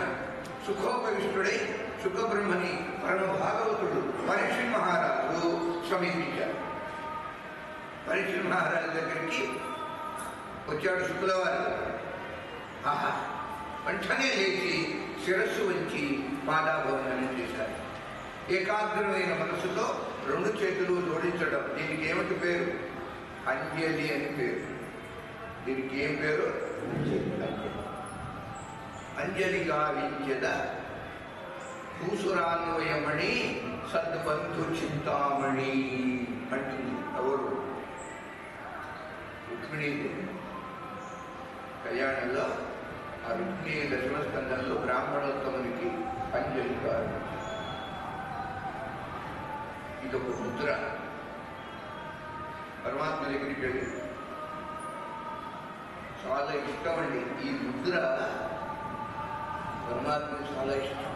సుఖోపవిష్టుడై సుఖబ్రహ్మని పరమ భాగవతుడు పరీక్షిత్ మహారాజు సమీపించారు. పరీక్షిత్ మహారాజు దగ్గరికి వచ్చాడు శుకులవారు. ఆహా, వెంటనే లేచి శిరస్సు వంచి పాదాభవనం చేశారు. ఏకాగ్రమైన మనసుతో రెండు చేతులు జోడించడం. దీనికి ఏమిటి పేరు? అంజలి అని పేరు. దీనికి ఏం పేరు? అంజలి గావించద భూసురాన్వయమణి సద్బంధు చింతామణి అంటుంది. ఎవరు? రుక్మిణీ కళ్యాణంలో ఆ రుక్మిణీ దశమస్కందంలో బ్రాహ్మణోత్తమునికి అంజలి గారు. ఇదొక ముద్ర. పరమాత్మ దగ్గరికి వెళ్ళి చాలా ఇష్టం అండి ఈ ముద్ర. పరమాత్మకి చాలా ఇష్టం.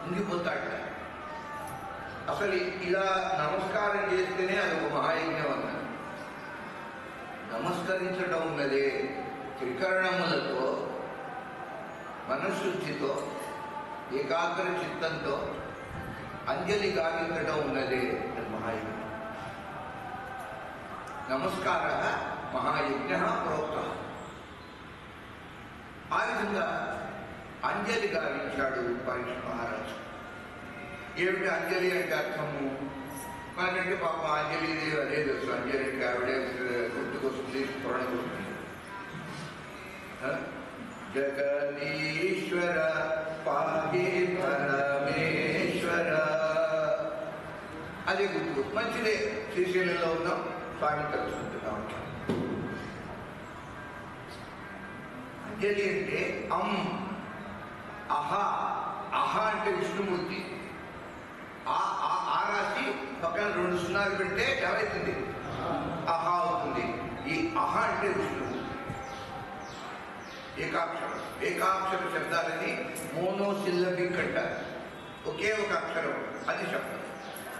ఉండిపోతాడు. అసలు ఇలా నమస్కారం చేస్తేనే అది ఒక మహాయజ్ఞం అన్నారు. నమస్కరించడం ఉన్నదే త్రికరణములతో, మనశుద్ధితో, ఏకాగ్ర చిత్తంతో అంజలి గావించడం ఉన్నదే మహాయజ్ఞం. నమస్కార మహాయజ్ఞ ప్రోక్త. ఆ విధంగా అంజలి గావించాడు పరీక్ష మహారాజు. ఏమిటి అంజలి అంటే అర్థము? మనకంటే పాప అంజలి అదే తెలుసు. అంజలి అంటే ఆవిడే గుర్తుకొస్తుంది, స్ఫురణకొస్తుంది. జగదీశ్వర పాహి పరమేశ్వర అదే గుర్తు. మంచిదే. శ్రీశైలంలో ఉన్నాం, స్వామి తెలుసుకుంటున్నాం. అంజలి అంటే అహ. అహ అంటే విష్ణుమూర్తి. ఆ రాసి పక్కన 2 సున్నాలు పెడితే ఏమవుతుంది? అహ అవుతుంది. ఈ అహ అంటే విష్ణువు. ఏకాక్షరం. ఏకాక్షర శబ్దాలని మోనోసిల్లబిక్ అంటారు. ఒకే ఒక అక్షరం, అది శబ్దం.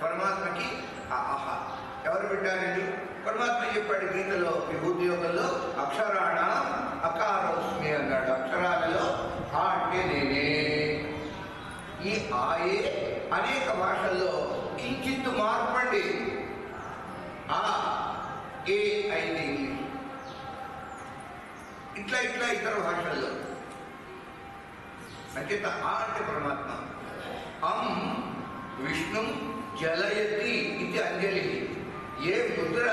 పరమాత్మకి ఆ అహ ఎవరు పెట్టారండి? పరమాత్మ చెప్పాడు గీతలో, విభూతి యోగంలో అక్షరాణ అకారోస్మి అన్నాడు. అక్షరాలలో ఆ అంటే నేనే. ఈ ఆయే అనేక భాషల్లో కించిత్ మార్పండి. ఆ ఏ అయింది ఇంగ్లీష్, ఇట్లా ఇట్లా ఇతర భాషల్లో. అంచేత ఆ అంటే పరమాత్మ. విష్ణు జలయతి ఇది అంజలి. ఏ ముద్ర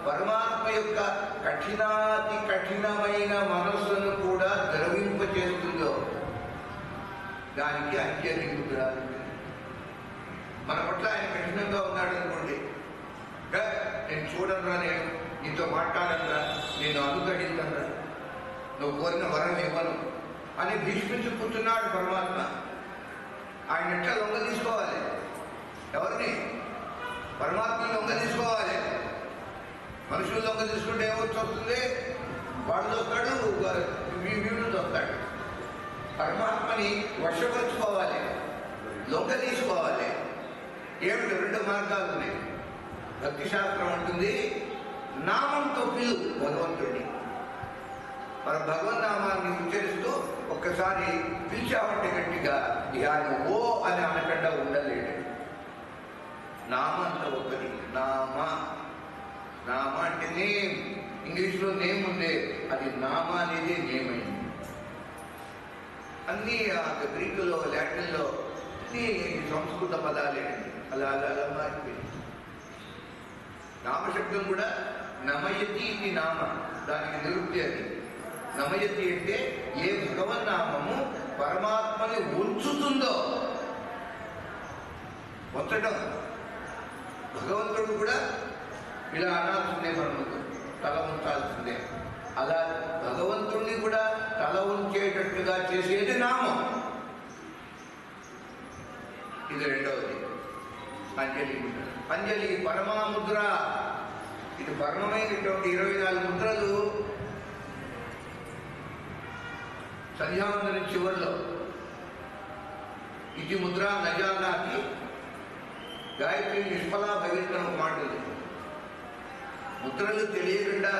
పరమాత్మ యొక్క కఠినాతి కఠినమైన మనస్సును కూడా ద్రవింపచేస్తుందో దానికి అంజలి ముద్ర. మన పట్ల ఆయన కఠినంగా ఉన్నాడు అనుకోండి, నేను చూడనురా, నేను నీతో మాట్లాడనురా, నేను అనుకరించనురా, నువ్వు కోరిన వరం ఇవ్వను అని భీష్మించి కూర్చున్నాడు పరమాత్మ. ఆయన ఎట్లా లొంగ తీసుకోవాలి? ఎవరిని? పరమాత్మని లొంగ తీసుకోవాలి. మనుషులు లొంగ తీసుకుంటే ఏమొచ్చి వస్తుంది? వాడు వస్తాడు, వీడు వస్తాడు. పరమాత్మని వశపరుచుకోవాలి, లొంగ తీసుకోవాలి. ఏమిటి? 2 మార్గాలు ఉన్నాయి. భక్తి శాస్త్రం అంటుంది, నామంతో పిలు భగవంతుడిని. మన భగవన్నామాన్ని ఉచ్చరిస్తూ ఒక్కసారి పిలిచామంటే గట్టిగా ధ్యానం ఓ అని అనకుండా ఉండలేడు. నామంత ఒకటి. నామ అంటే నేమ్. ఇంగ్లీష్లో నేమ్ ఉండే, అది నామ అనేది నేమ్ అయింది. అన్నీ గ్రీకులో, లాటిన్లో అన్నీ సంస్కృత పదాలేనండి. అలా అలా అలా మారిపోయింది. నామశబ్దం కూడా నమయతి ఇది నామ, దానికి నిరుక్తి అది. నమయతి అంటే ఏ భగవన్నామము పరమాత్మని ఉంచుతుందో, ఉంచడం. భగవంతుడు కూడా ఇలా అనాల్సిందే, మనకు తల ఉంచాల్సిందే. అలా భగవంతుణ్ణి కూడా తల ఉంచేటట్టుగా చేసేది నామం. ఇది రెండవది అంజలి. అంజలి పరమాముద్ర. ఇది పరమమైనటువంటి 24 ముద్రలు సంధ్యావందనం చివరిలో. ఇది ముద్ర నజానాకి గాయత్రి నిష్ఫలా భవిష్యత్తు మాట ఉంది. ముద్రలు తెలియకుండా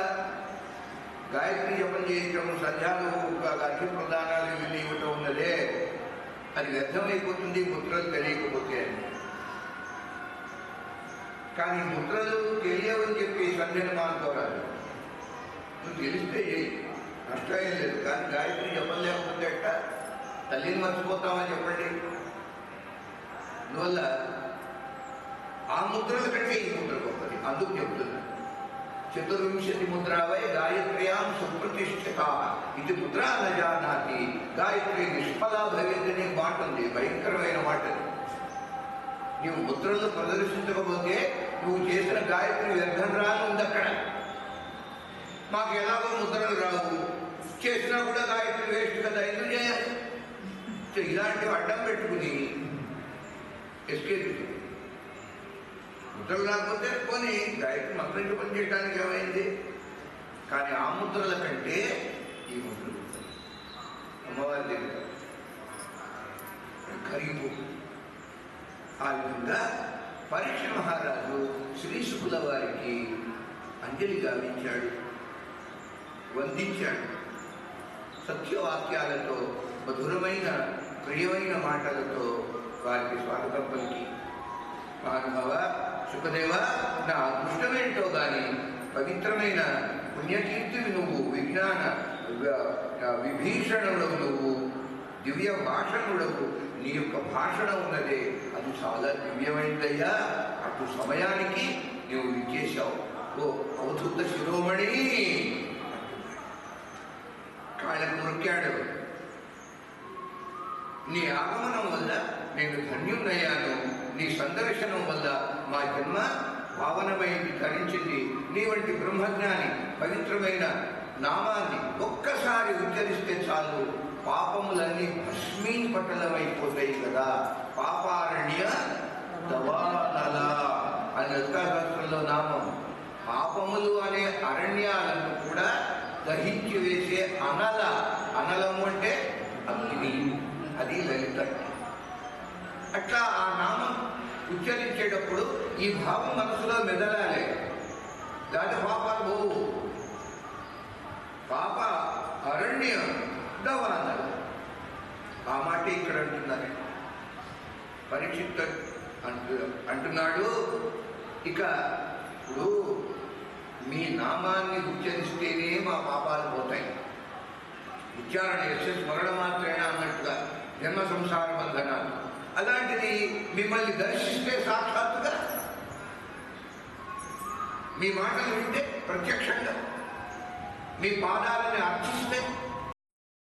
గాయత్రి జపం చేయించడం, సంధ్యాలు అర్ఘ్య ప్రదానాలు ఇవన్నీ ఇవ్వటం ఉన్నదే, అది వ్యర్థమైపోతుంది ముద్రలు తెలియకపోతే. కానీ ముద్రలు తెలియవని చెప్పి సంధ్యను మానుకోరాదు. నువ్వు తెలిస్తే నష్టం లేదు. కానీ గాయత్రి జపం లేకపోతే ఎట్ట? తల్లిని మర్చిపోతామని చెప్పండి. అందువల్ల ఆ ముద్రల కంటే ఈ ముద్ర గొప్పది. అందుకు చెప్తున్నా, 24 ముద్రావై గాయత్ర్యాం సుప్రతిష్ఠిత ఇది ముద్రా నజానాతి గాయత్రి నిష్ఫలా భవేత్ అనే మాట ఉంది. భయంకరమైన మాట. నీవు ముద్రలు ప్రదర్శించకపోతే నువ్వు చేసిన గాయత్రి వ్యర్థం రాని ఉంది అక్కడ. మాకు ఎలాగో ముద్రలు రావు, చేసినా కూడా గాయత్రి వేస్ట్ కదా, ఎందుకు చేయాలి? ఇలాంటివి అడ్డం పెట్టుకుని ఎస్కేప్. ముద్రలు రాకపోతే పోనీ గాయత్రి మంత్రం జపం చేయడానికి ఏమైంది? కానీ ఆ ముద్రల కంటే ఈ ముద్రలు అమ్మవారి దగ్గర కరిగిపో. ఆ విధంగా పరీక్ష మహారాజు శ్రీశుకుల వారికి అంజలి గావించాడు, వందించాడు. సత్యవాక్యాలతో, మధురమైన ప్రియమైన మాటలతో వారికి స్వాగతం పలికి మహానుభావ సుఖదేవ, నా అదృష్టమేంటో గాని పవిత్రమైన పుణ్యకీర్తివి నువ్వు, విజ్ఞాన విభీషణుడవు నువ్వు, దివ్య భాషణుడవు. నీ యొక్క భాషణ ఉన్నదే అది చాలా దివ్యమైందయ్యా. అటు సమయానికి నువ్వు ఇచ్చేశావు. ఓ అవధూత శిరోమణి కాళ్ళకు మొక్కాడు. నీ ఆగమనం వల్ల నేను ధన్యున్నయ్యాను. నీ సందర్శనం వల్ల మా జన్మ భావనమైంది, ధరించింది. నీ వంటి బ్రహ్మజ్ఞాని పవిత్రమైన నామాన్ని ఒక్కసారి ఉచ్చరిస్తే చాలు పాపములన్నీ భస్మీపటలమైపోతాయి కదా. పాపారణ్య దవానల అని లలితాశాస్త్రంలో నామం. పాపములు అనే అరణ్యాలను కూడా దహించి వేసే అనల, అనలము అంటే అగ్ని, అది లలిత. అట్లా ఆ నామం ఉచ్చరించేటప్పుడు ఈ భావం మనసులో మెదలాలి. దాని పాపాలు పోవు. పాప అరణ్య దవానల ఆ మాట ఇక్కడ అంటున్నారు. పరీక్షిత్ అంటున్నాడు, ఇక ఇప్పుడు మీ నామాన్ని ఉచ్చరిస్తేనే మా పాపాలు పోతాయి. ఉచ్చారణ చేస్తే స్మరణ మాత్రమే అన్నట్టుగా జన్మ సంసార బంధనాలు. అలాంటిది మిమ్మల్ని దర్శిస్తే సాక్షాత్తుగా, మీ మాటలు వింటే ప్రత్యక్షంగా, మీ పాదాలని